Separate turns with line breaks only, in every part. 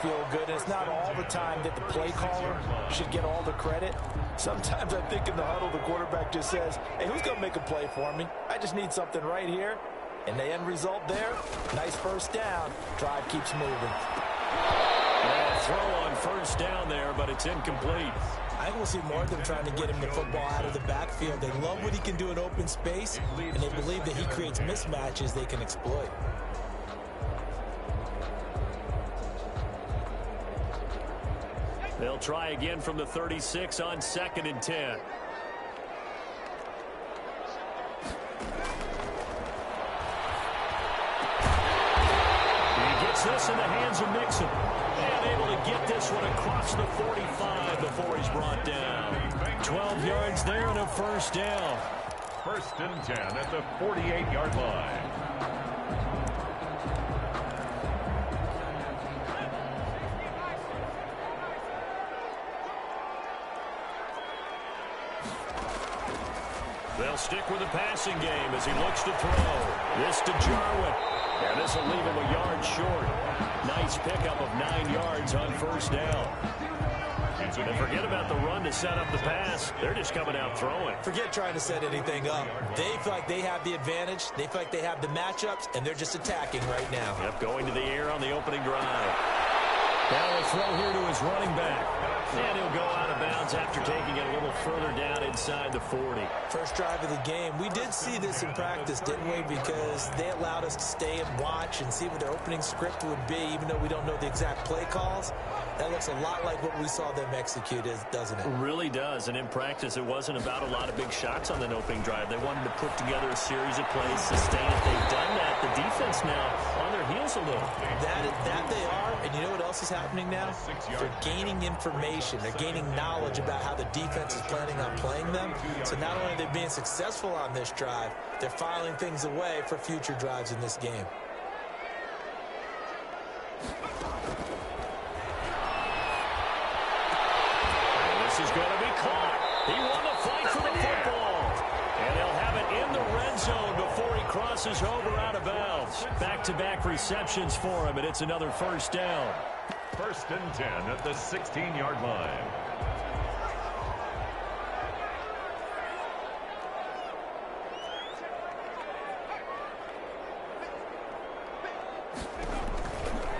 feel good, and it's not all the time that the play caller should get all the credit. Sometimes I think in the huddle, the quarterback just says, hey, who's going to make a play for me? I just need something right here. And the end result there, nice first down. Drive keeps moving.
Throw on first down there, but it's incomplete.
I think we'll see more of them trying to get him the football out of the backfield. They love what he can do in open space, and they believe that he creates mismatches they can exploit.
They'll try again from the 36 on 2nd and 10. This in the hands of Mixon. And able to get this one across the 45 before he's brought down. 12 yards there and a first down.
1st and 10 at the 48-yard line.
They'll stick with the passing game as he looks to throw. This to Jarwin. And this will leave him a yard short. Nice pickup of 9 yards on first down. And forget about the run to set up the pass. They're just coming out throwing.
Forget trying to set anything up. They feel like they have the advantage. They feel like they have the matchups, and they're just attacking right now.
Yep, going to the air on the opening drive. Now a throw here to his running back. And he'll go out of bounds after taking it a little further down inside the 40.
First drive of the game. We did see this in practice, didn't we? Because they allowed us to stay and watch and see what their opening script would be, even though we don't know the exact play calls. That looks a lot like what we saw them execute, doesn't it?
It really does. And in practice, it wasn't about a lot of big shots on the opening drive. They wanted to put together a series of plays, sustain it. They've done that. The defense now on their heels a little.
That they are. And you know what else is happening now? They're gaining information. They're gaining knowledge about how the defense is planning on playing them. So not only are they being successful on this drive, they're filing things away for future drives in this game.
This is going to be caught. He won the fight for the football. And they'll have it in the red zone before he crosses over out of bounds. Back-to-back receptions for him, and it's another first down.
1st and 10 at the 16-yard line.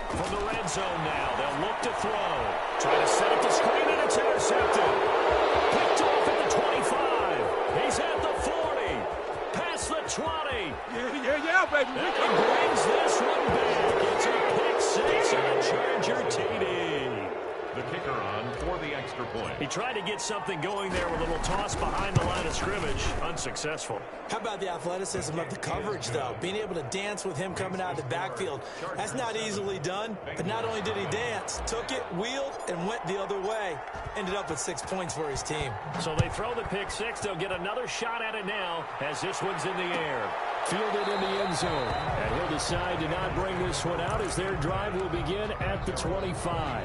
From the red zone now, they'll look to throw. Try to set up the screen, and it's intercepted. Picked off at the 25. He's at the 40. Past the 20.
Yeah, baby.
And he brings this one back. It's a pick six and a Charger TD.
The kicker on for the extra point.
He tried to get something going there with a little toss behind the line of scrimmage. Unsuccessful.
How about the athleticism of the coverage, though? Being able to dance with him coming out of the backfield. That's not easily done. But not only did he dance, took it, wheeled, and went the other way. Ended up with 6 points for his team.
So they throw the pick six. They'll get another shot at it now as this one's in the air. Fielded in the end zone. And he'll decide to not bring this one out as their drive will begin at the 25.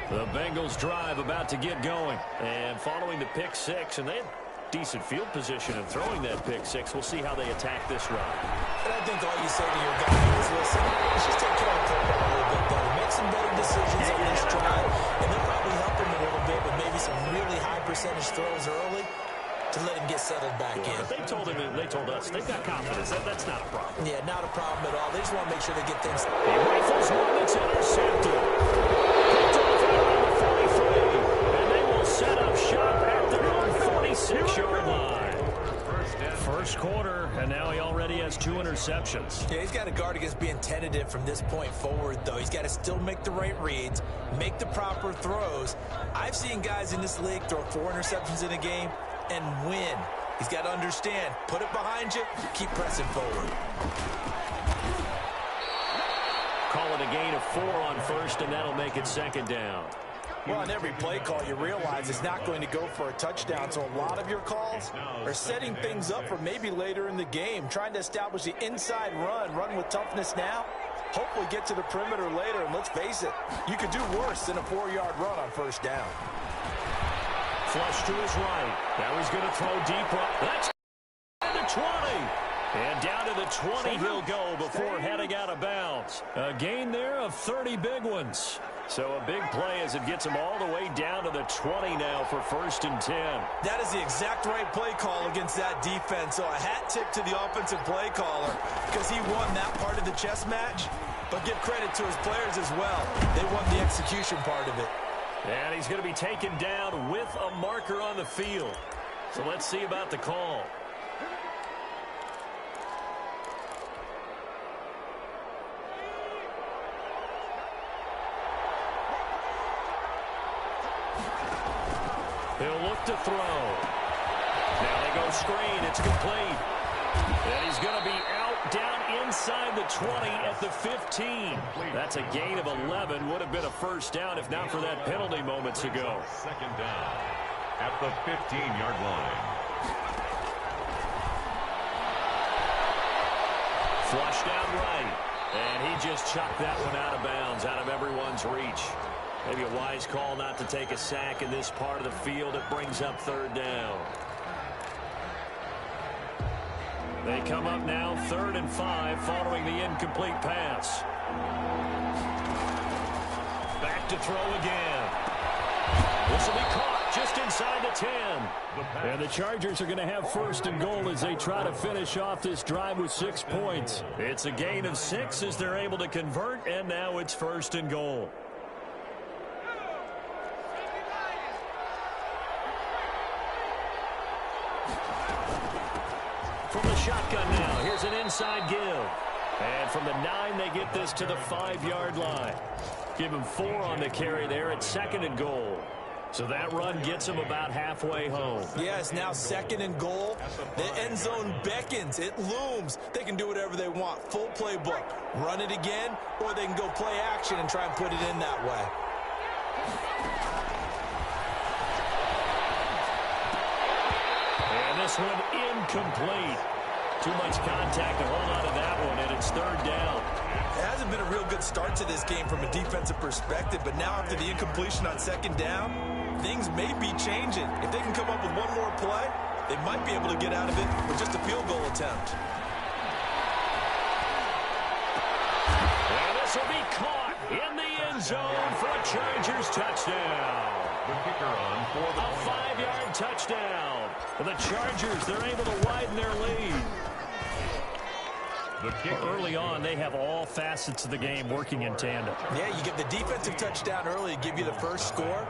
The Bengals drive about to get going. And following the pick six, and they had decent field position in throwing that pick six. We'll see how they attack this run.
And I think all you say to your guy is, listen, let's just take care of the football a little bit better. Make some better decisions on this drive, and they'll probably help him a little bit with maybe some really high percentage throws early to let him get settled back in.
They told us they've got confidence. That's not a problem.
Yeah, not a problem at all. They just want to make sure they get things.
He rifles one that's intercepted. Picked off around the 43. And they will set up shop at their own 46-yard line. First quarter, and now he already has 2 interceptions.
Yeah, he's got to guard against being tentative from this point forward, though. He's got to still make the right reads, make the proper throws. I've seen guys in this league throw 4 interceptions in a game and win. He's got to understand, put it behind you, keep pressing forward.
Call it a gain of 4 on first, and that'll make it second down.
Well, on every play call, you realize it's not going to go for a touchdown, so a lot of your calls are setting things up for maybe later in the game, trying to establish the inside run with toughness now, hopefully get to the perimeter later, and let's face it, you could do worse than a 4-yard run on first down.
Flush to his right. Now he's going to throw deep right. That's the 20. And down to the 20 he'll go before heading out of bounds. A gain there of 30 big ones. So a big play as it gets him all the way down to the 20 now for 1st and 10.
That is the exact right play call against that defense. So a hat tip to the offensive play caller because he won that part of the chess match. But give credit to his players as well. They won the execution part of it.
And he's going to be taken down with a marker on the field. So let's see about the call. He'll look to throw. Now they go screen. It's complete. And he's going to be out down inside the 20 at the 15. That's a gain of 11. Would have been a first down if not for that penalty moments ago.
2nd down at the 15-yard line.
Flush down right. And he just chucked that one out of bounds, out of everyone's reach. Maybe a wise call not to take a sack in this part of the field. It brings up 3rd down. They come up now 3rd and 5 following the incomplete pass. Back to throw again. This will be caught just inside the 10. And the Chargers are going to have 1st and goal as they try to finish off this drive with 6 points. It's a gain of 6 as they're able to convert, and now it's 1st and goal. From the shotgun now, here's an inside give. And from the 9, they get this to the 5-yard line. Give him 4 on the carry there at 2nd and goal. So that run gets him about halfway home.
Yeah, it's now 2nd and goal. The end zone beckons. It looms. They can do whatever they want. Full playbook. Run it again, or they can go play action and try and put it in that way.
And this one incomplete. Too much contact to hold on to that one, and it's 3rd down.
It hasn't been a real good start to this game from a defensive perspective, but now after the incompletion on 2nd down, things may be changing. If they can come up with one more play, they might be able to get out of it with just a field goal attempt.
And this will be caught in the end zone for a Chargers touchdown.
The kicker on for the
A 5-yard touchdown. For the Chargers, they're able to widen their lead. Early on, they have all facets of the game working in tandem.
Yeah, you get the defensive touchdown early, give you the first score,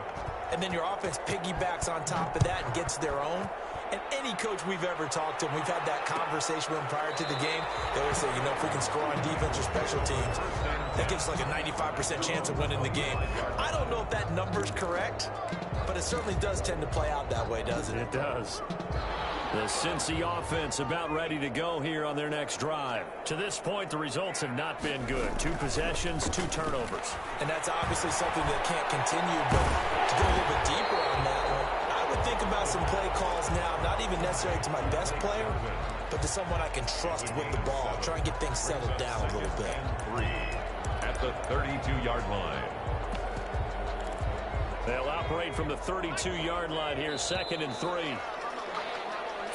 and then your offense piggybacks on top of that and gets their own. And any coach we've ever talked to, and we've had that conversation with them prior to the game, they always say, you know, if we can score on defense or special teams, that gives like a 95% chance of winning the game. I don't know if that number's correct, but it certainly does tend to play out that way, doesn't it?
It does. The Cincy offense about ready to go here on their next drive. To this point, the results have not been good. 2 possessions, 2 turnovers.
And that's obviously something that can't continue, but to go a little bit deeper on that one, I would think about some play calls now, not even necessarily to my best player, but to someone I can trust with the ball. Try and get things settled down a little bit.
3 at the 32-yard line.
They'll operate from the 32-yard line here, 2nd and 3.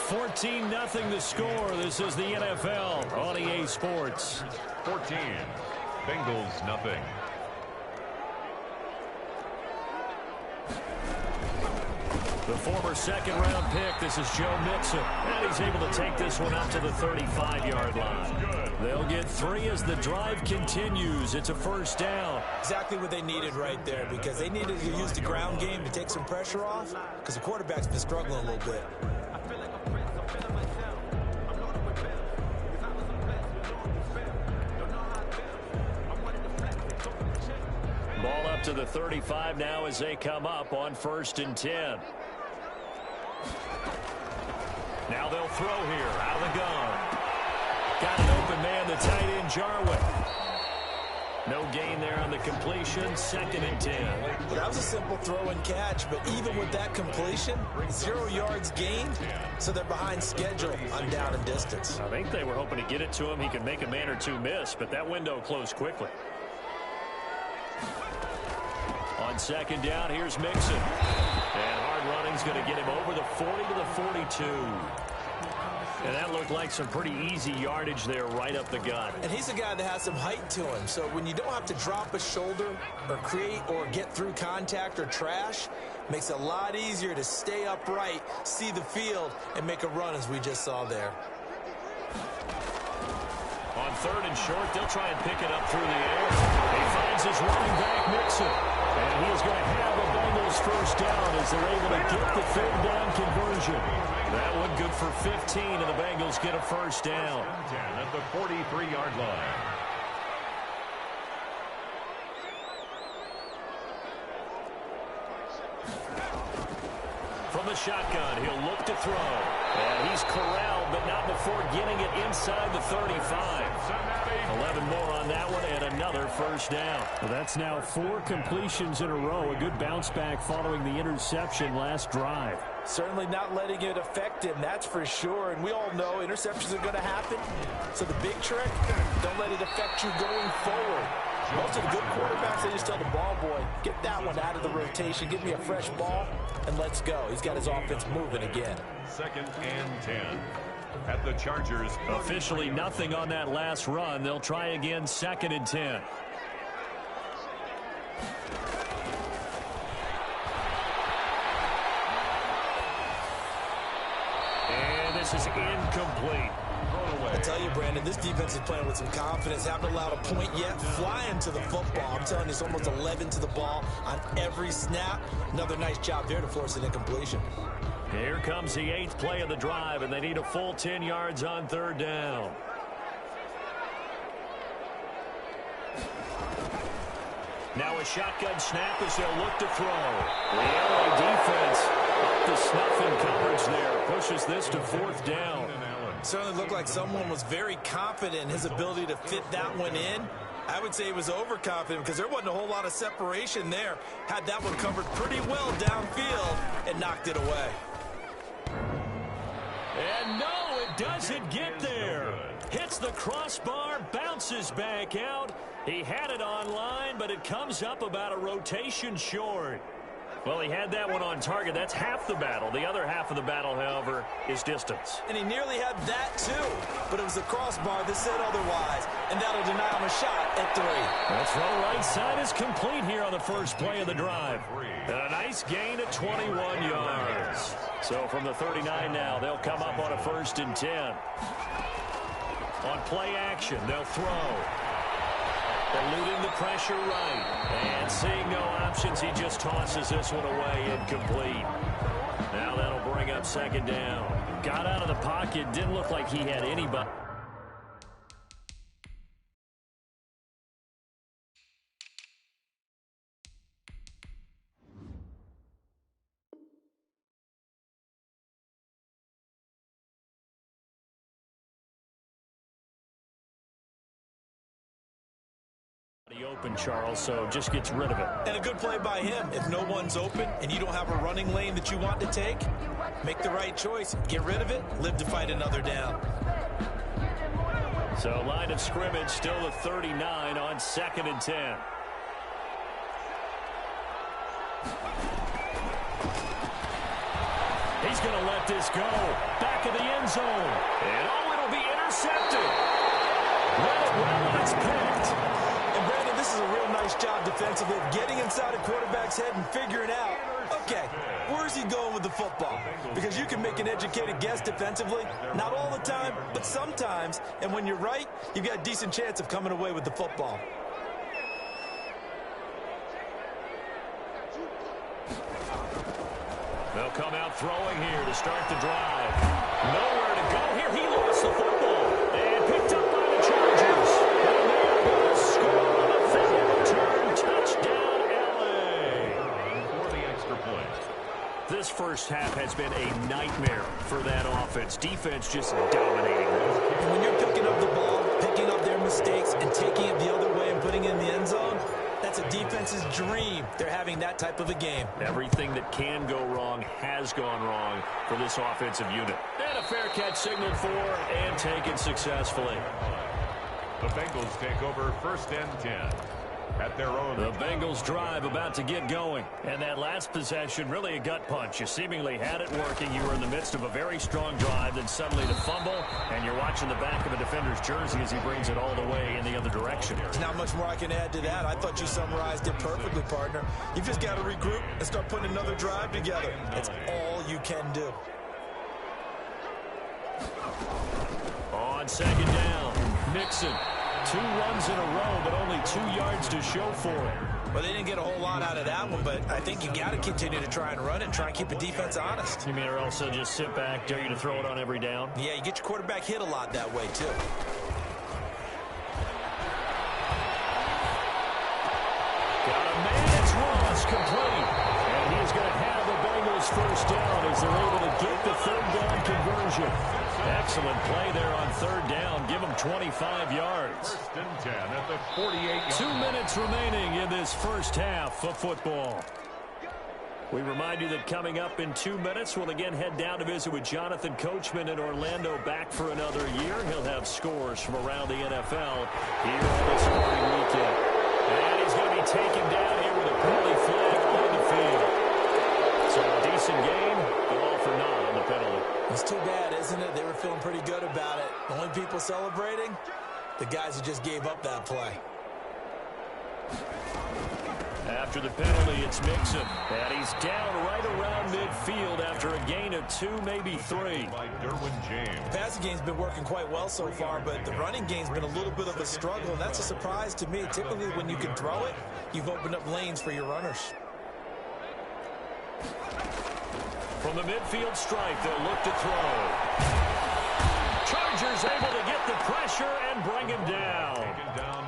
14-0 the score. This is the NFL on EA Sports.
14, Bengals nothing.
The former 2nd-round pick, this is Joe Mixon. And he's able to take this one up to the 35-yard line. They'll get 3 as the drive continues. It's a 1st down.
Exactly what they needed right there, because they needed to use the ground game to take some pressure off, because the quarterback's been struggling a little bit.
Ball up to the 35 now as they come up on 1st and 10. Now they'll throw here out of the gun. Got an open man, the tight end Jarwin. No gain there on the completion, 2nd and 10.
Well, that was a simple throw and catch, but even with that completion, 0 yards gained, so they're behind schedule on down and distance.
I think they were hoping to get it to him. He could make a man or 2 miss, but that window closed quickly. On 2nd down, here's Mixon. And hard running's going to get him over the 40 to the 42. And that looked like some pretty easy yardage there right up the gut.
And he's a guy that has some height to him. So when you don't have to drop a shoulder or create or get through contact or trash, makes it a lot easier to stay upright, see the field, and make a run as we just saw there.
On 3rd and short, they'll try and pick it up through the air. He finds his running back, Mixon. And he is going to have a Bengals first down as they're able to get the 3rd down conversion. That one good for 15, and the Bengals get a first down.
10 at the 43-yard line.
From the shotgun, he'll look to throw. And he's corralled, but not before getting it inside the 35. 11 more on that one, and another first down.
Well, that's now 4 completions in a row. A good bounce back following the interception last drive.
Certainly not letting it affect him, that's for sure. And we all know interceptions are going to happen. So the big trick, don't let it affect you going forward. Most of the good quarterbacks, they just tell the ball boy, get that one out of the rotation, give me a fresh ball, and let's go. He's got his offense moving again.
2nd and 10 at the Chargers.
Officially nothing on that last run. They'll try again 2nd and 10. And this is incomplete.
I tell you, Brandon, this defense is playing with some confidence. Haven't allowed a point yet. Flying to the football. I'm telling you, it's almost 11 to the ball on every snap. Another nice job there to force an incompletion.
Here comes the 8th play of the drive, and they need a full 10 yards on 3rd down. Now a shotgun snap as they'll look to throw. The LA defense up to snuff in coverage there. Pushes this to 4th down.
Certainly looked like someone was very confident in his ability to fit that one in. I would say he was overconfident because there wasn't a whole lot of separation there. Had that one covered pretty well downfield and knocked it away.
And no, it doesn't get there. Hits the crossbar, bounces back out. He had it on line, but it comes up about a rotation short. Well, he had that one on target. That's half the battle. The other half of the battle, however, is distance.
And he nearly had that, too. But it was the crossbar that said otherwise. And that'll deny him a shot at 3.
The throw right side is complete here on the first play of the drive. And a nice gain of 21 yards. So from the 39 now, they'll come up on a 1st and 10. On play action, they'll throw. Eluding the pressure right. And seeing no options, he just tosses this one away incomplete. Now that'll bring up 2nd down. Got out of the pocket. Didn't look like he had anybody. Open, Charles, so just gets rid of it.
And a good play by him. If no one's open and you don't have a running lane that you want to take, make the right choice. Get rid of it. Live to fight another down.
So line of scrimmage still the 39 on 2nd and 10. He's going to let this go. Back of the end zone. And it'll be intercepted. Well, it's picked.
And Brandon, this is a real nice job defensively of getting inside a quarterback's head and figuring out, okay, where's he going with the football? Because you can make an educated guess defensively, not all the time, but sometimes. And when you're right, you've got a decent chance of coming away with the football.
They'll come out throwing here to start the drive. Nowhere to go here. He lost the football and picked up by the Chargers. And they're going to score on the final return. Touchdown, LA.
For the extra point.
This first half has been a nightmare for that offense. Defense just dominating.
And when you're picking up the ball, picking up their mistakes, and taking it the other way and putting it in the end zone, that's a defense's dream. They're having that type of a game.
Everything that can go wrong has gone wrong for this offensive unit. And a fair catch signaled for and taken successfully.
The Bengals take over 1st and 10. at their own.
The Bengals drive about to get going.
And that last possession, really a gut punch. You seemingly had it working. You were in the midst of a very strong drive, then suddenly the fumble, and you're watching the back of a defender's jersey as he brings it all the way in the other direction.
There's not much more I can add to that. I thought you summarized it perfectly, partner. You've just got to regroup and start putting another drive together. That's all you can do.
On second down, Mixon. 2 runs in a row, but only 2 yards to show for it.
Well, they didn't get a whole lot out of that one, but I think you got to continue to try and run it and try and keep the defense honest.
You mean or also just sit back, dare you to throw it on every down?
Yeah, you get your quarterback hit a lot that way, too.
Got a man, it's Ross, complete. And he's going to have the Bengals first down as they're able to get the third down conversion. Excellent play there on third down. Give them 25 yards.
First and 10 at the 48.
2 minutes remaining in this first half of football. We remind you that coming up in 2 minutes, we'll again head down to visit with Jonathan Coachman in Orlando, back for another year. He'll have scores from around the NFL here on this sporting weekend. And he's going to be taken down here with a penalty flag on the field. So a decent game, but all for naught on the penalty.
It's too bad, isn't it? They were feeling pretty good about it. The only people celebrating, the guys who just gave up that play.
After the penalty, it's Mixon. And he's down right around midfield after a gain of 2, maybe 3.
By Derwin James.
Passing game's been working quite well so far, but the running game's been a little bit of a struggle, and that's a surprise to me. Typically, when you can throw it, you've opened up lanes for your runners.
From the midfield stripe, they'll look to throw. Chargers able to get the pressure and bring him down.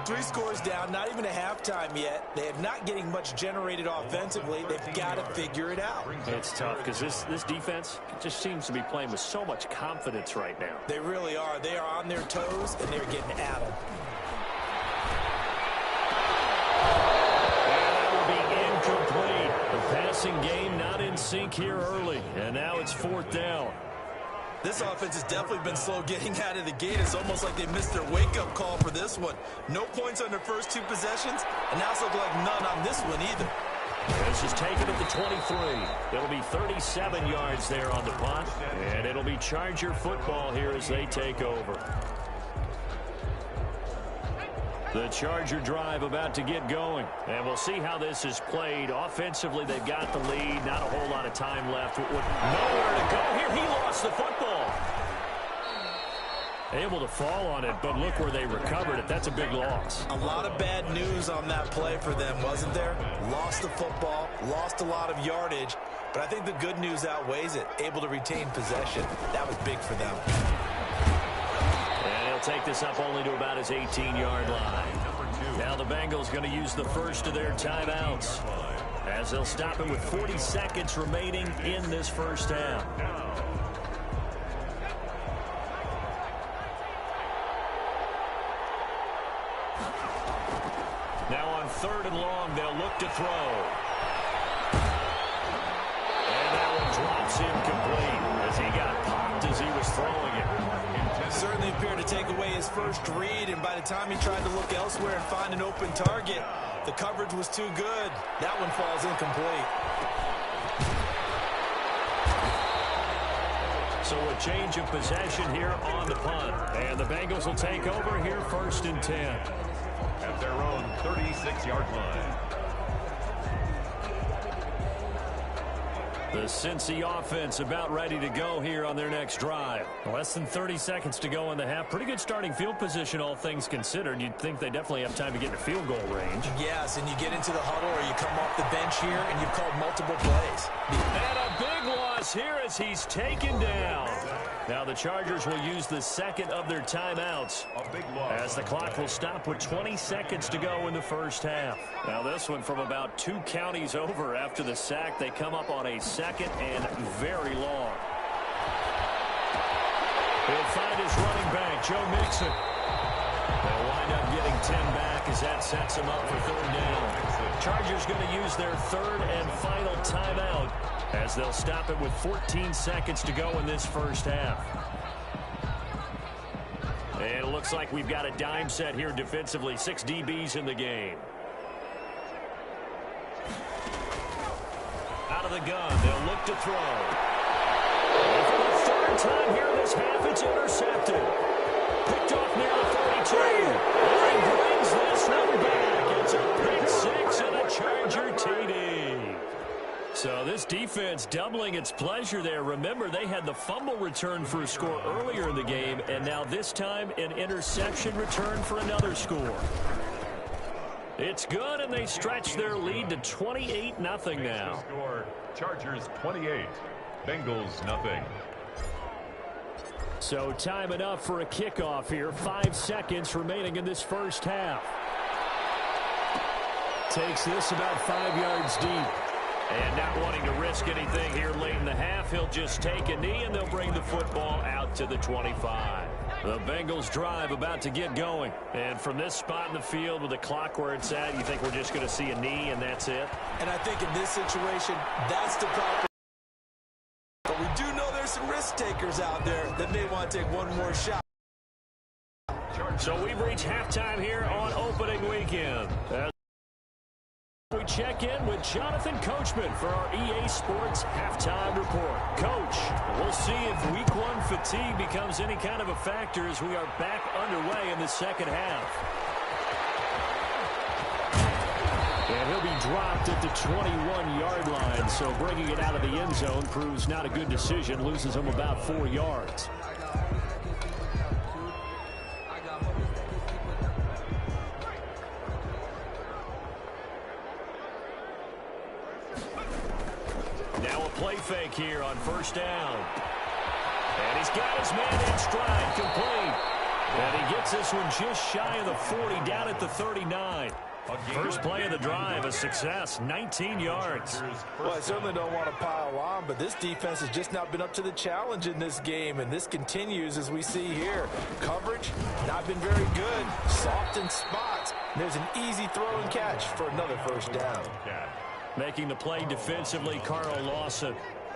3 scores down, not even a halftime yet. They are not getting much generated offensively. They've got to figure it out.
It's tough because this defense just seems to be playing with so much confidence right now.
They really are. They are on their toes, and they're getting at them.
That will be incomplete. The passing game not in sync here early, and now it's 4th down.
This offense has definitely been slow getting out of the gate. It's almost like they missed their wake-up call for this one. No points on their first 2 possessions, and now it's looking like none on this one either.
This is taken at the 23. It'll be 37 yards there on the punt, and it'll be Charger football here as they take over. The Charger drive about to get going. And we'll see how this is played. Offensively, they've got the lead. Not a whole lot of time left. With nowhere to go here. He lost the football. Able to fall on it, but look where they recovered it. That's a big loss.
A lot of bad news on that play for them, wasn't there? Lost the football, lost a lot of yardage, but I think the good news outweighs it. Able to retain possession. That was big for them.
And he'll take this up only to about his 18-yard line. Now the Bengals going to use the first of their timeouts as they'll stop it with 40 seconds remaining in this first half. Now on 3rd and long, they'll look to throw. And that one drops incomplete as he got popped as he was throwing it.
Certainly appeared to take away his first read, and by the time he tried to look elsewhere and find an open target, the coverage was too good. That one falls incomplete.
So a change of possession here on the punt. And the Bengals will take over here 1st and 10.
At their own 36-yard line.
The Cincy offense about ready to go here on their next drive.
Less than 30 seconds to go in the half. Pretty good starting field position, all things considered. You'd think they definitely have time to get to field goal range.
Yes, and you get into the huddle or you come off the bench here and you've called multiple plays.
And a big loss here as he's taken down. Now the Chargers will use the second of their timeouts as the clock will stop with 20 seconds to go in the first half.
Now this one from about 2 counties over after the sack. They come up on a 2nd and very long.
He'll find his running back, Joe Mixon. They'll wind up getting 10 back as that sets him up for 3rd down. Chargers going to use their 3rd and final timeout as they'll stop it with 14 seconds to go in this first half. And it looks like we've got a dime set here defensively. 6 DBs in the game.
Out of the gun, they'll look to throw. And for the third time here this half, it's intercepted. Picked off near the 42. And he brings this one back. It's a pick six and a Charger TD. So this defense doubling its pleasure there. Remember, they had the fumble return for a score earlier in the game, and now this time an interception return for another score. It's good, and they stretch their lead to 28-0 now.
Score, Chargers 28, Bengals nothing.
So time enough for a kickoff here. 5 seconds remaining in this first half. Takes this about 5 yards deep. And not wanting to risk anything here late in the half, he'll just take a knee, and they'll bring the football out to the 25. The Bengals drive about to get going. And from this spot in the field with the clock where it's at, you think we're just going to see a knee and that's it?
And I think in this situation, that's the proper. But we do know there's some risk takers out there that may want to take one more shot.
So we've reached halftime here on opening weekend. We check in with Jonathan Coachman for our EA Sports Halftime Report. Coach, we'll see if Week 1 fatigue becomes any kind of a factor as we are back underway in the second half. And he'll be dropped at the 21-yard line, so bringing it out of the end zone proves not a good decision, loses him about 4 yards. Now a play fake here on first down. And he's got his man in stride, complete. And he gets this one just shy of the 40, down at the 39. First play of the drive, a success, 19 yards.
Well, I certainly don't want to pile on, but this defense has just not been up to the challenge in this game, and this continues as we see here. Coverage, not been very good. Soft in spots. There's an easy throw and catch for another first down.
Making the play defensively, Carl Lawson.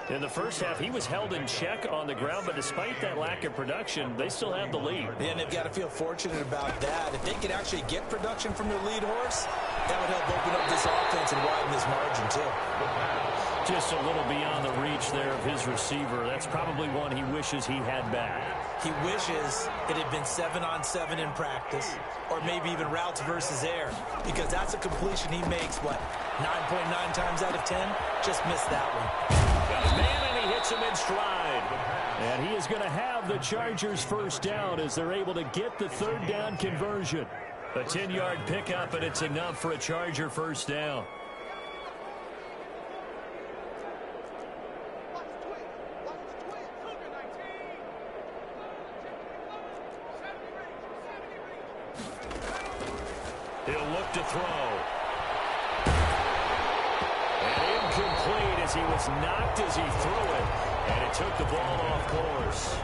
In the first half, he was held in check on the ground, but despite that lack of production, they still have the lead.
And they've got to feel fortunate about that. If they could actually get production from their lead horse, that would help open up this offense and widen this margin, too.
Just a little beyond the reach there of his receiver. That's probably one he wishes he had back.
He wishes it had been 7-on-7 in practice, or maybe even routes versus air, because that's a completion he makes, 9.9 times out of 10? Just missed that one.
Got his man, and he hits him in stride. And he is going to have the Chargers first down as they're able to get the third down conversion. A 10-yard pickup, and it's enough for a Charger first down. He'll look to throw. And incomplete as he was knocked as he threw it. And it took the ball off course.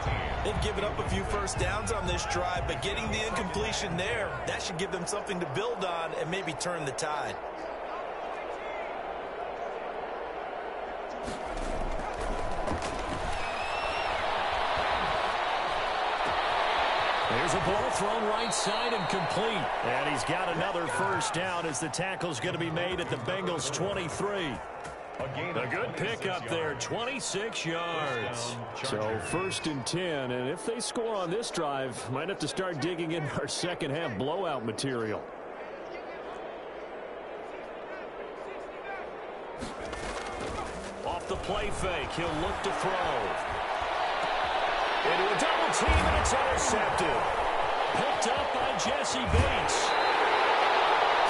They've given up a few first downs on this drive, but getting the incompletion there, that should give them something to build on and maybe turn the tide.
There's a ball thrown right side and complete. And he's got another first down as the tackle's going to be made at the Bengals 23. A good pickup there, 26 yards. So first and 10, and if they score on this drive, might have to start digging in our second half blowout material. Off the play fake, he'll look to throw. Into a double team, and it's intercepted. Picked up by Jesse Bates.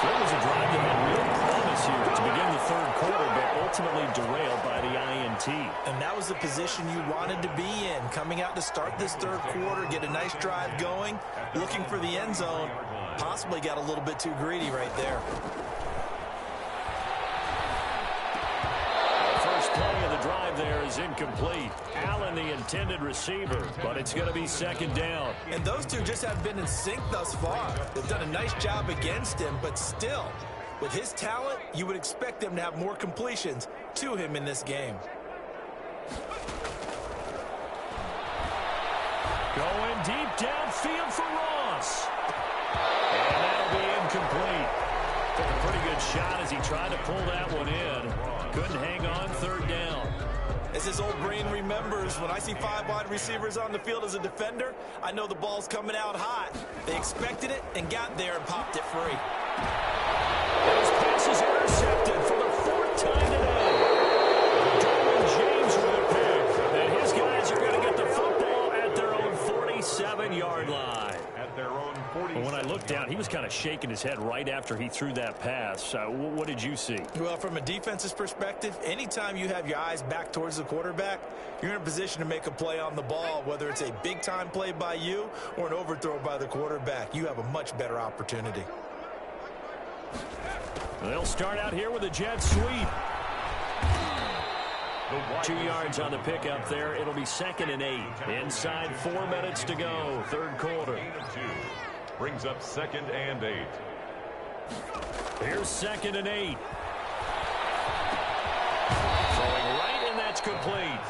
So it was a drive that had real promise here to begin the third quarter, but ultimately derailed by the INT.
And that was the position you wanted to be in, coming out to start this third quarter, get a nice drive going, looking for the end zone. Possibly got a little bit too greedy right there.
Play of the drive there is incomplete. Allen, the intended receiver, but it's going to be second down.
And those two just haven't been in sync thus far. They've done a nice job against him, but still, with his talent, you would expect them to have more completions to him in this game.
Going deep downfield for Ross. And that'll be incomplete.
Took a pretty good shot as he tried to pull that one in. Couldn't hang on third down.
As his old brain remembers, when I see 5 wide receivers on the field as a defender, I know the ball's coming out hot. They expected it and got there and popped it free.
Those passes intercepted for the 4th time today. Derwin James with a pick. And his guys are going to get the football at their own 47-yard line.
At their own 47.
When I looked down, he was kind of shaking his head right after he threw that pass. What did you see?
Well, from a defense's perspective, anytime you have your eyes back towards the quarterback, you're in a position to make a play on the ball, whether it's a big-time play by you or an overthrow by the quarterback. You have a much better opportunity.
They'll start out here with a jet sweep. 2 yards on the pickup there. It'll be 2nd and 8. Inside 4 minutes to go, 3rd quarter.
Brings up 2nd and 8.
Here's 2nd and 8. Throwing right, and that's complete.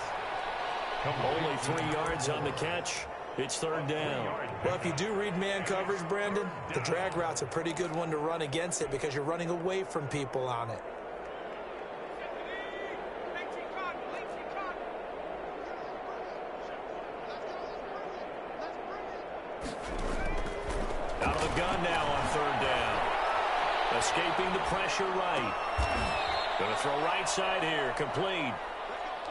Only 3 yards on the catch. It's 3rd down.
Well, if you do read man coverage, Brandon, the drag route's a pretty good one to run against it because you're running away from people on it.
Out of the gun now on 3rd down. Escaping the pressure right. Going to throw right side here. Complete.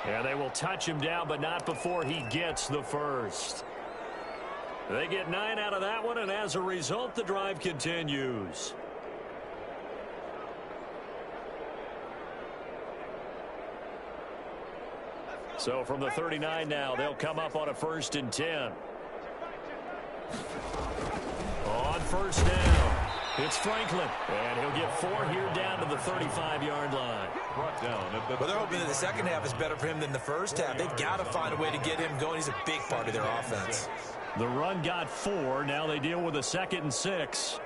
Yeah, they will touch him down, but not before he gets the first. They get 9 out of that one, and as a result, the drive continues. So from the 39 now, they'll come up on a 1st and 10. On 1st down, it's Franklin, and he'll get 4 here down to the 35-yard line.
Brought down at the
Well, they're hoping that the second half is better for him than the first half. They've got to find a way to get him going. He's a big part of their offense.
The run got 4. Now they deal with a 2nd and 6.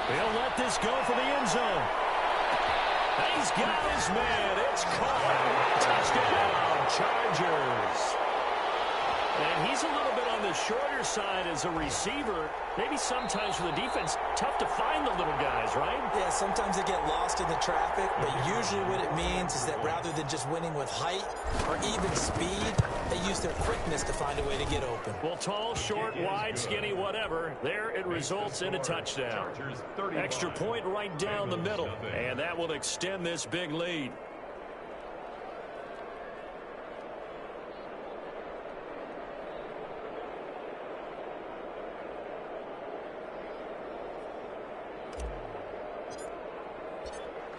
They'll let this go for the end zone. He's got his man. It's caught. Touchdown, Chargers. And he's a little bit on the shorter side as a receiver. Maybe sometimes for the defense, tough to find the little guys, right?
Yeah, sometimes they get lost in the traffic, but usually what it means is that rather than just winning with height or even speed, they use their quickness to find a way to get open.
Well, tall, short, wide, skinny, whatever. There it results in a touchdown. Extra point right down the middle, and that will extend this big lead.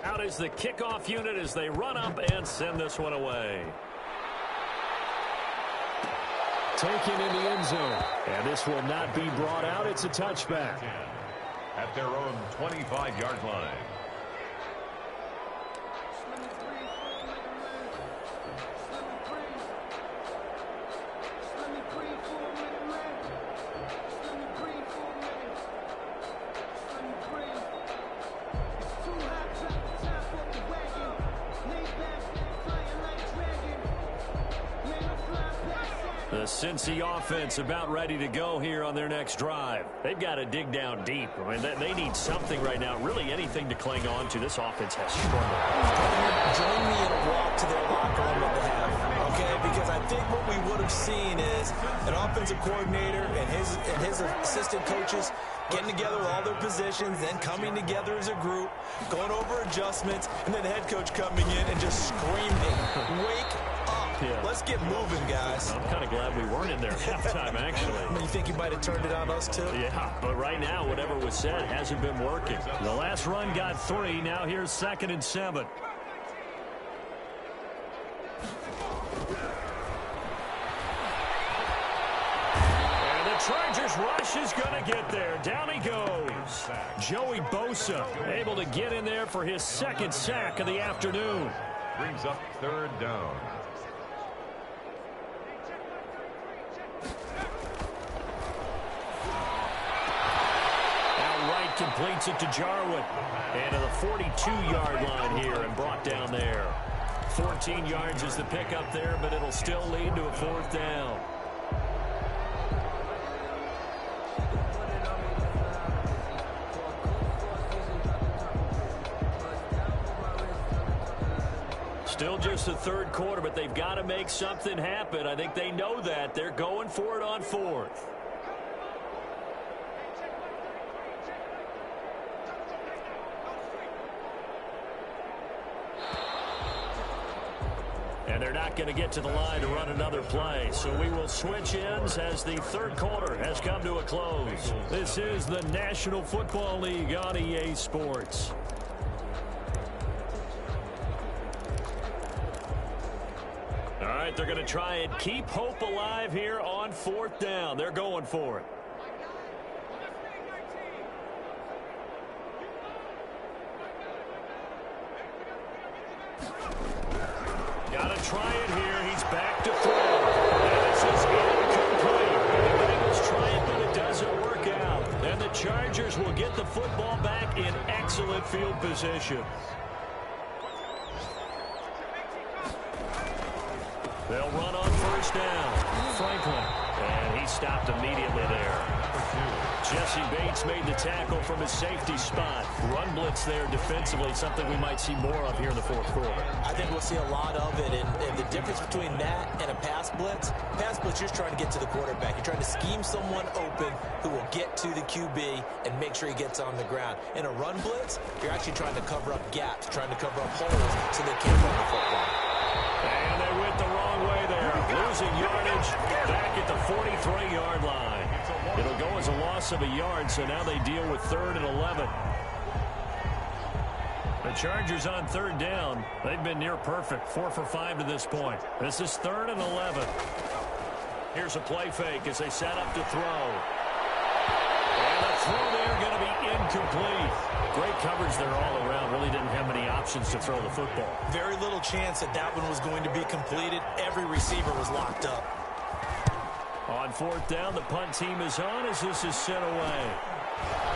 Out is the kickoff unit as they run up and send this one away. Taken in the end zone. And this will not be brought out. It's a touchback.
at their own 25-yard line.
The Cincy offense about ready to go here on their next drive. They've got to dig down deep. I mean, they need something right now, really anything to cling on to. This offense has struggled.
Join me in a walk to their locker room at the half, okay? Because I think what we would have seen is an offensive coordinator and his assistant coaches getting together with all their positions, then coming together as a group, going over adjustments, and then the head coach coming in and just screaming, "Wake up.
Yeah. Let's get moving, guys." I'm kind of glad we weren't in there at halftime, actually.
You think he might have turned it on us, too?
Yeah, but right now, whatever was said hasn't been working. The last run got 3. Now here's 2nd and 7. And the Chargers rush is going to get there. Down he goes. Joey Bosa able to get in there for his 2nd sack of the afternoon.
Brings up 3rd down.
Outright completes it to Jarwin. And to the 42-yard line here and brought down there. 14 yards is the pickup there, but it'll still lead to a 4th down. Still just the third quarter, but they've got to make something happen. I think they know that. They're going for it on fourth. And they're not going to get to the line to run another play. So we will switch ends as the third quarter has come to a close. This is the National Football League on EA Sports. All right, they're going to try and keep hope alive here on fourth down. They're going for it. Got to try it here. He's back to throw. And this is incomplete. The Bengals try it, but it doesn't work out. And the Chargers will get the football back in excellent field position. They'll run on first down. Franklin. And he stopped immediately there. Jesse Bates made the tackle from his safety spot. Run blitz there defensively, something we might see more of here in the fourth quarter.
I think we'll see a lot of it. And the difference between that and a pass blitz, you're just trying to get to the quarterback. You're trying to scheme someone open who will get to the QB and make sure he gets on the ground. In a run blitz, you're actually trying to cover up gaps, trying to cover up holes so they can't run the football.
And they went the wrong way there. Losing yardage back at the 43-yard line. It'll go as a loss of a yard, so now they deal with 3rd and 11. The Chargers on third down. They've been near perfect, 4 for 5 to this point. This is 3rd and 11. Here's a play fake as they set up to throw. And the throw there going to be incomplete. Great coverage there all around. Really didn't have many options to throw the football.
Very little chance that one was going to be completed. Every receiver was locked up.
On fourth down, the punt team is on as this is sent away.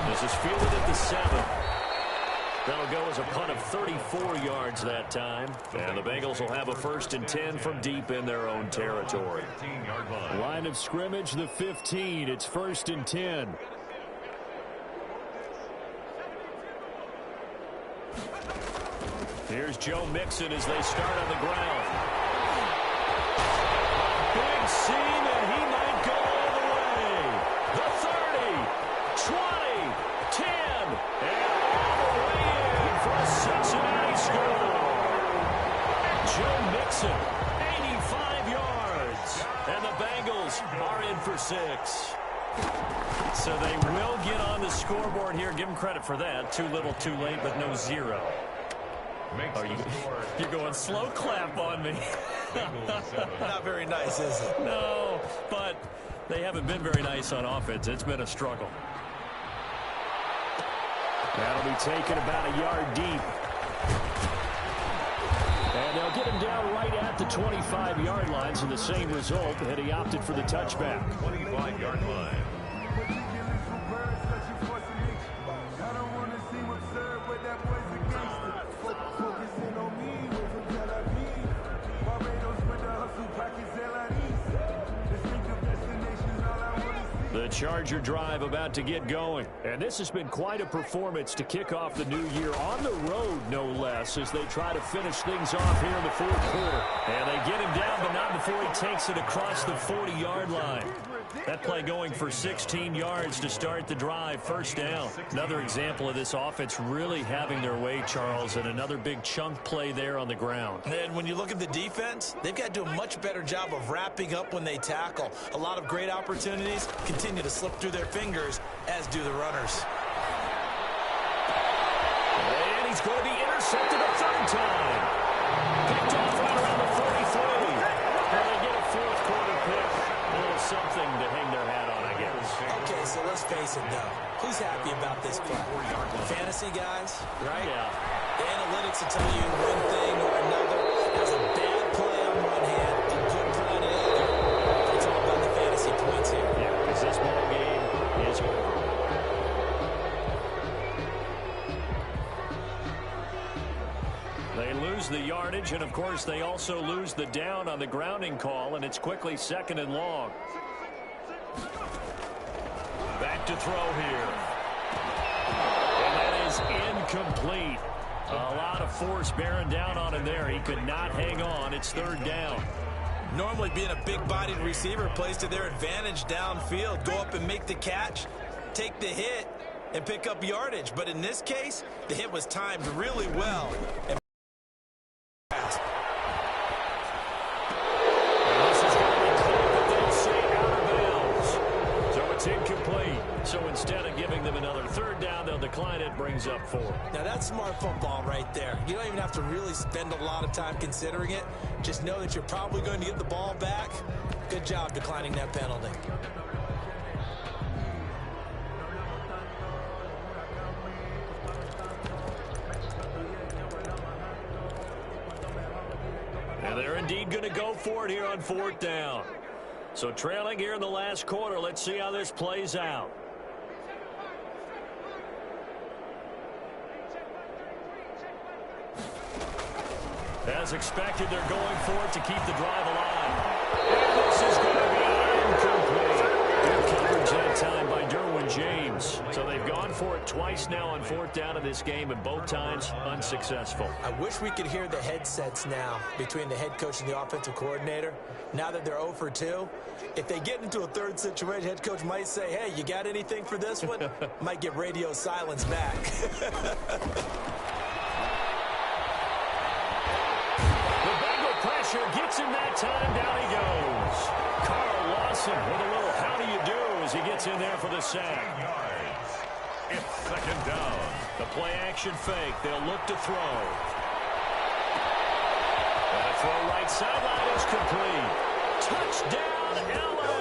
This is fielded at the 7. That'll go as a punt of 34 yards that time. And the Bengals will have a 1st and 10 from deep in their own territory. Line of scrimmage, the 15. It's 1st and 10. Here's Joe Mixon as they start on the ground. Big seam, and he might go all the way. The 30, 20, 10, and all the way in for a Cincinnati score. Joe Mixon, 85 yards. And the Bengals are in for 6. So they will get on the scoreboard here. Give them credit for that. Too little, too late, but no 0. You're going slow clap on me.
Not very nice, is it?
No, but they haven't been very nice on offense. It's been a struggle. That'll be taken about a yard deep. And they'll get him down right at the 25-yard line, so the same result, and he opted for the touchback.
25-yard line.
The Charger drive about to get going. And this has been quite a performance to kick off the new year on the road, no less, as they try to finish things off here in the fourth quarter. And they get him down, but not before he takes it across the 40-yard line. That play going for 16 yards to start the drive, 1st down. Another example of this offense really having their way, Charles, and another big chunk play there on the ground.
And when you look at the defense, they've got to do a much better job of wrapping up when they tackle. A lot of great opportunities continue to slip through their fingers, as do the runners.
And he's going to be intercepted a 3rd time. Picked off right around the 43. And they get a fourth quarter pick. A little something to hang their hat on, I guess.
Okay, so let's face it, though. Who's happy about this play? Fantasy guys, right?
Yeah.
The analytics will tell you one thing or another. There's a bad play on one hand, a good play on the other. It's all about the fantasy points here.
Yeah, because this ball game is over. They lose the yardage, and of course they also lose the down on the grounding call, and it's quickly 2nd and long. Back to throw here. And that is incomplete. A lot of force bearing down on him there. He could not hang on. It's third down.
Normally being a big-bodied receiver plays to their advantage downfield. Go up and make the catch, take the hit, and pick up yardage. But in this case, the hit was timed really well. And
this is going to be caught, but they'll say out of bounds. So it's incomplete. So instead of giving them another third down, they'll decline it, brings up 4.
now that's smart football right there. You don't even have to really spend a lot of time considering it. Just know that you're probably going to get the ball back. Good job declining that penalty.
And they're indeed going to go for it here on fourth down. So trailing here in the last quarter, let's see how this plays out. As expected, they're going for it to keep the drive alive. And this is going to be incomplete. Good coverage that time by Derwin James. So they've gone for it twice now on fourth down in this game, and both times unsuccessful.
I wish we could hear the headsets now between the head coach and the offensive coordinator. Now that they're 0 for 2, if they get into a third situation, head coach might say, hey, you got anything for this one? Might get radio silence back.
Pressure gets him that time. Down he goes. Carl Lawson with a little how do you do as he gets in there for the sack.
It's second down.
The play action fake. They'll look to throw. And a throw right sideline is complete. Touchdown, L.A.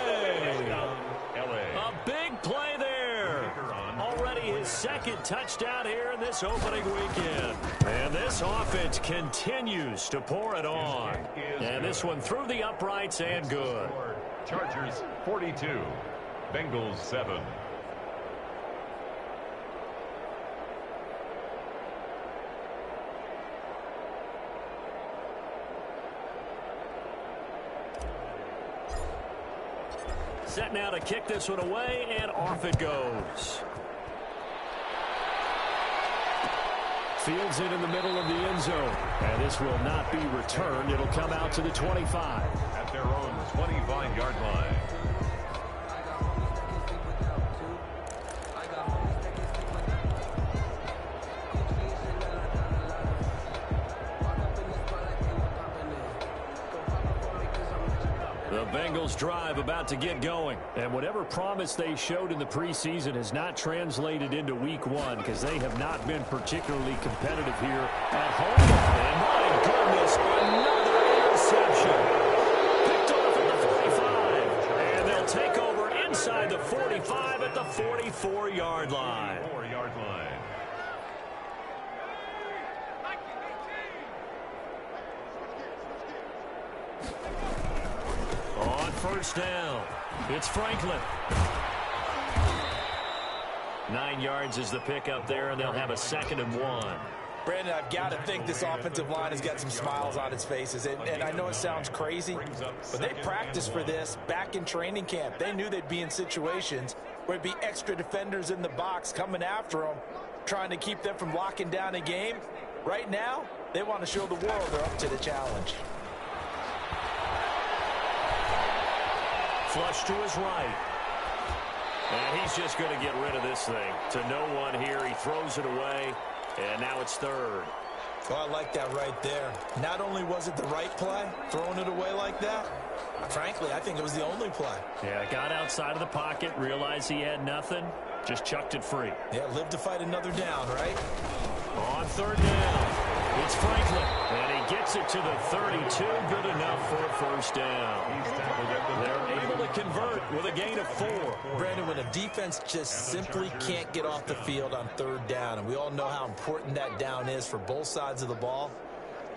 A big play there. Already his second touchdown here in this opening weekend. And this offense continues to pour it on. And this one through the uprights and good.
Chargers 42, Bengals 7.
Set now to kick this one away, and off it goes. Fields it in the middle of the end zone. And this will not be returned. It'll come out to the 25.
At their own 25-yard line.
The Bengals drive about to get going. And whatever promise they showed in the preseason has not translated into week 1 because they have not been particularly competitive here at home. And my goodness, another interception. Picked off at the 45. And they'll take over inside the 45 at the 44-yard line.
4-yard line.
On first down, it's Franklin. 9 yards is the pickup there, and they'll have a 2nd and 1.
Brandon, I've got to think this offensive line has got some smiles on its faces. And I know it sounds crazy, but they practiced for this back in training camp. They knew they'd be in situations where it'd be extra defenders in the box coming after them, trying to keep them from locking down a game. Right now, they want to show the world they're up to the challenge.
Flush to his right. And he's just going to get rid of this thing. To no one here. He throws it away. And now it's 3rd.
Oh, I like that right there. Not only was it the right play, throwing it away like that, frankly, I think it was the only play.
Yeah, got outside of the pocket, realized he had nothing, just chucked it free.
Yeah, live to fight another down, right?
On 3rd down, it's Franklin. And he gets it to the 32. Good enough for a first down. They're able to convert with a gain of 4.
Brandon, when a defense just simply can't get off the field on 3rd down, and we all know how important that down is for both sides of the ball,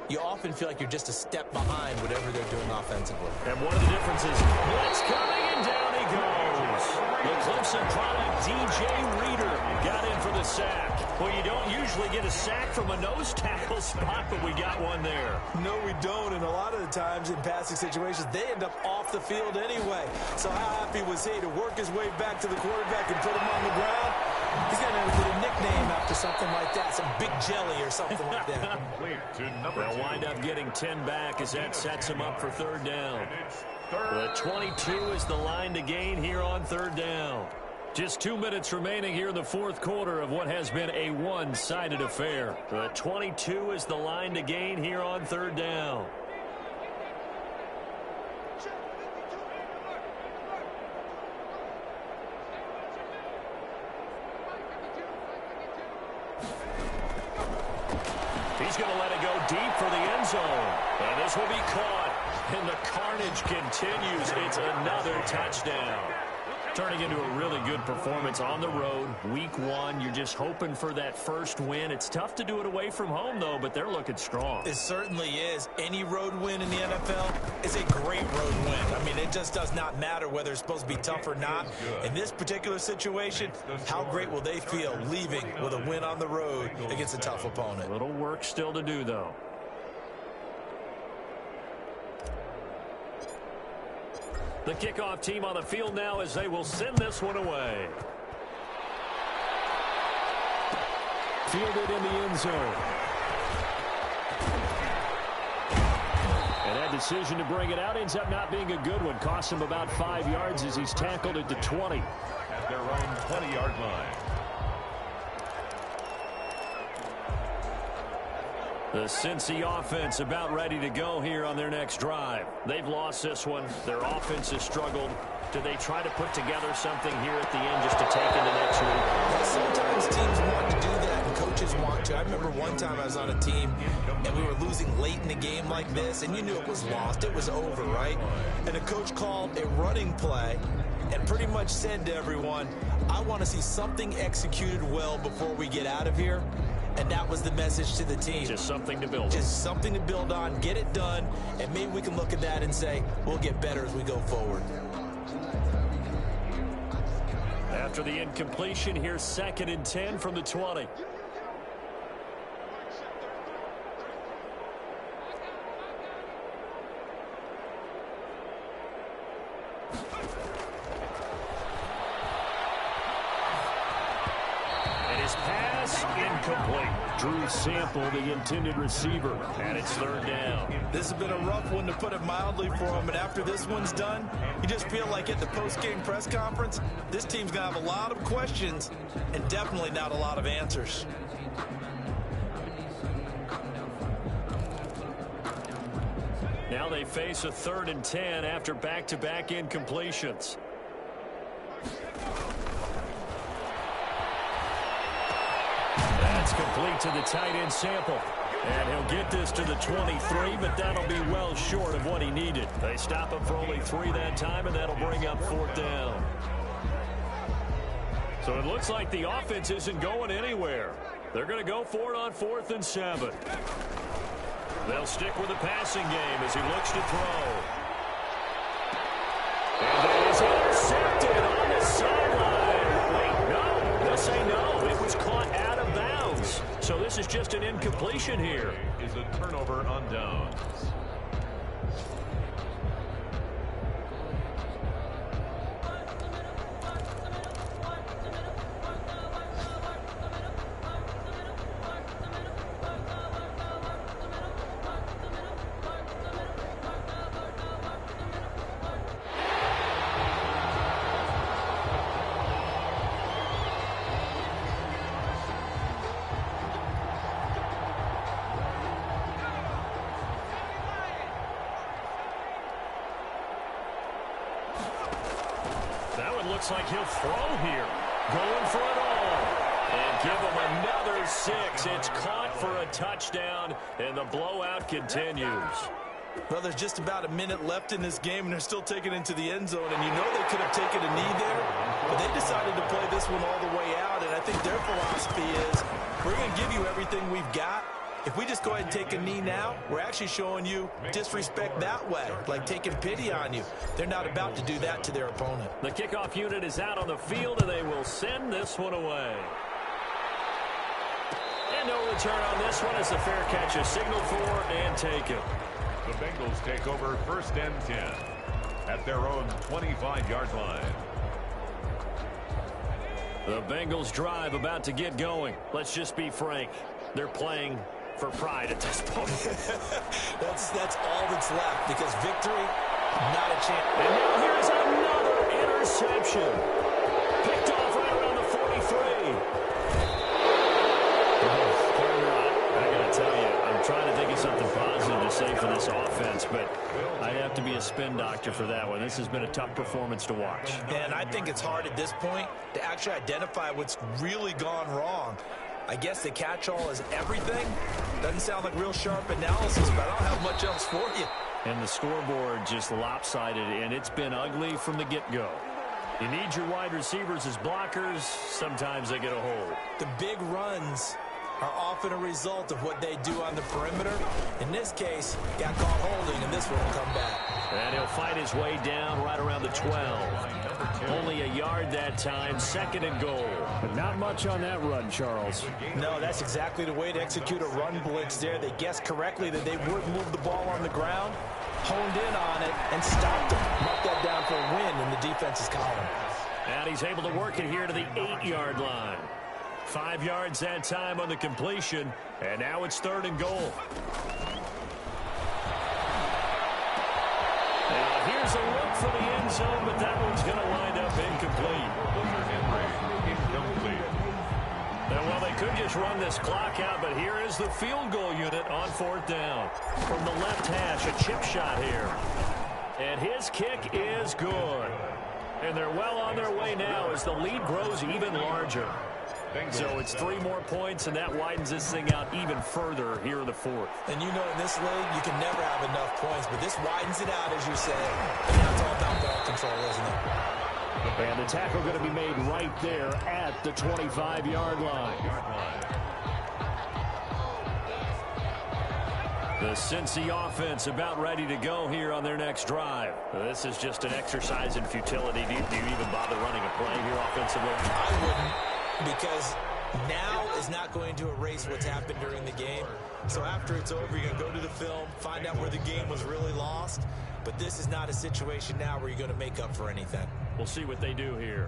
you often feel like you're just a step behind whatever they're doing offensively.
And one of the differences, blitz coming, and down he goes. The Clemson product, DJ Reader, got in for the sack. Well, you don't usually get a sack from a nose tackle spot, but we got one there.
No, we don't, and a lot of the times in passing situations, they end up off the field anyway. So how happy was he to work his way back to the quarterback and put him on the ground? He's got a little nickname after something like that, some big jelly or something like that.
They'll wind up getting 10 back as that sets him up for third down. The 22 is the line to gain here on third down. Just 2 minutes remaining here in the fourth quarter of what has been a one-sided affair. The 22 is the line to gain here on third down. He's going to let it go deep for the end zone. And this will be caught. And the carnage continues. It's another touchdown. Turning into a really good performance on the road. Week 1, you're just hoping for that first win. It's tough to do it away from home, though, but they're looking strong.
It certainly is. Any road win in the NFL is a great road win. I mean, it just does not matter whether it's supposed to be tough or not. In this particular situation, how great will they feel leaving with a win on the road against a tough opponent?
A little work still to do, though. The kickoff team on the field now as they will send this one away. Fielded in the end zone. And that decision to bring it out ends up not being a good one. Costs him about 5 yards as he's tackled at the 20.
At their own 20-yard line.
The Cincy offense about ready to go here on their next drive. They've lost this one. Their offense has struggled. Do they try to put together something here at the end just to take into next week?
Well, sometimes teams want to do that and coaches want to. I remember one time I was on a team and we were losing late in a game like this, and you knew it was lost. It was over, right? And the coach called a running play and pretty much said to everyone, I want to see something executed well before we get out of here. And that was the message to the team.
Just something to build on.
Just something to build on, get it done, and maybe we can look at that and say, we'll get better as we go forward.
After the incompletion, here's 2nd and 10 from the 20. Incomplete. Drew Sample, the intended receiver, and it's third down.
This has been a rough one, to put it mildly, for him, and after this one's done, you just feel like at the post-game press conference, this team's going to have a lot of questions and definitely not a lot of answers.
Now they face a 3rd and 10 after back-to-back incompletions. That's complete to the tight end Sample. And he'll get this to the 23, but that'll be well short of what he needed. They stop him for only 3 that time, and that'll bring up 4th down. So it looks like the offense isn't going anywhere. They're going to go for it on 4th and 7. They'll stick with the passing game as he looks to throw. And it is intercepted on the sideline. Wait, no. They'll say no. It was caught out of bounds. So this is just an incompletion here.
Is a turnover on downs.
Looks like he'll throw here. Going for it all. And give him another 6. It's caught for a touchdown, and the blowout continues.
Well, there's just about a minute left in this game, and they're still taking it into the end zone. And you know they could have taken a knee there, but they decided to play this one all the way out. And I think their philosophy is, we're going to give you everything we've got. If we just go ahead and take a knee now, we're actually showing you disrespect that way, like taking pity on you. They're not about to do that to their opponent.
The kickoff unit is out on the field, and they will send this one away. And no return on this one as the fair catch is signaled for and taken.
The Bengals take over 1st and 10 at their own 25-yard line.
The Bengals drive about to get going. Let's just be frank. They're playing for pride at this point.
that's all that's left, because victory, not a chance.
And now here's another interception. Picked off right around the 43. I got to tell you, I'm trying to think of something positive to say for this offense, but I'd have to be a spin doctor for that one. This has been a tough performance to watch.
And I think it's hard at this point to actually identify what's really gone wrong. I guess the catch-all is everything. Doesn't sound like real sharp analysis, but I don't have much else for you.
And the scoreboard just lopsided, and it's been ugly from the get-go. You need your wide receivers as blockers. Sometimes they get a hold.
The big runs are often a result of what they do on the perimeter. In this case, got caught holding, and this one will come back.
And he'll fight his way down right around the 12. Only a yard that time, 2nd and goal.
But not much on that run, Charles.
No, that's exactly the way to execute a run blitz there. They guessed correctly that they would move the ball on the ground, honed in on it, and stopped them. Mark that down for a win in the defense's column.
And he's able to work it here to the 8-yard line. 5 yards that time on the completion, and now it's 3rd and goal. Now here's a look for the end zone, but that one's going to wind up incomplete. And well, they could just run this clock out, but here is the field goal unit on 4th down. From the left hash, a chip shot here. And his kick is good. And they're well on their way now as the lead grows even larger. So it's 3 more points, and that widens this thing out even further here in the 4th.
And you know, in this league, you can never have enough points, but this widens it out, as you say. And now it's all about ball control, isn't it?
And the tackle going to be made right there at the 25-yard line.
The Cincy offense about ready to go here on their next drive. This is just an exercise in futility. Do you even bother running a play here offensively?
I wouldn't, because now is not going to erase what's happened during the game. So after it's over, you're going to go to the film, find out where the game was really lost. But this is not a situation now where you're going to make up for anything.
We'll see what they do here.